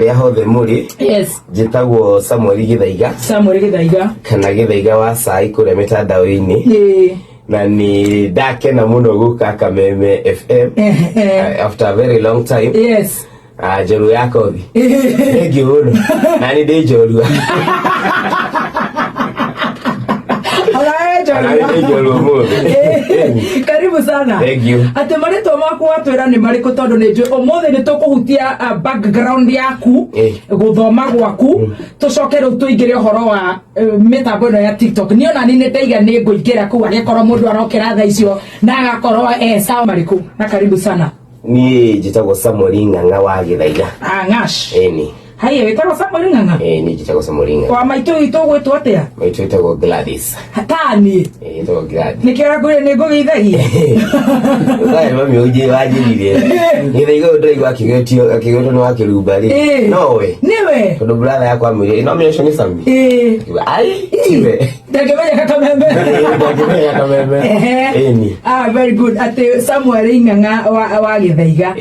haria hothe muri. Yes. Njitagwo Samuel Githaiga. Samuel Githaiga. Kana Githaiga wa Caii kuria mitandao-ini. Na ni ndakena muno guka Kameme FM after a very long time. Yes. Njorua ya kothi. Thank you muno. Na ni ndi njorua. Karibu sana. Thank you. Ate marito maku watwira ni mariko tondu ni njui umuthi ni tukuhutia background yaku guthoma gwaku tucoke riu tuingire uhoro wa mitambo ino ya TikTok. Niona ni ndeiga ni nguingira ku agikorwo mundu arokira tha icio na agakorwo sawa mariku. Na karibu sana. Ni njitagwo Samuel Ng'ang'a wa Githaiga. Ngash. Ni. Haya wetagwo Samuel Ng'ang'a. Ni njitagwo Samuel Ng'ang'a. Kwa maitu itogwe twatia. Maitu itagwo Gladys. Hatani. Itagwo Gladys. Nikira gure ni ngugithagia. Wai mami uje wajirire. Githaiga ndaigo akigetio ni wakirumba ri. No we. Niwe. Tondu brother yakwa amwire no mention ni Sami. Ai tiwe. Ndakimenya Kameme. Ndakimenya Kameme. Ni. Very good. Ate Samuel Ng'ang'a wa Githaiga.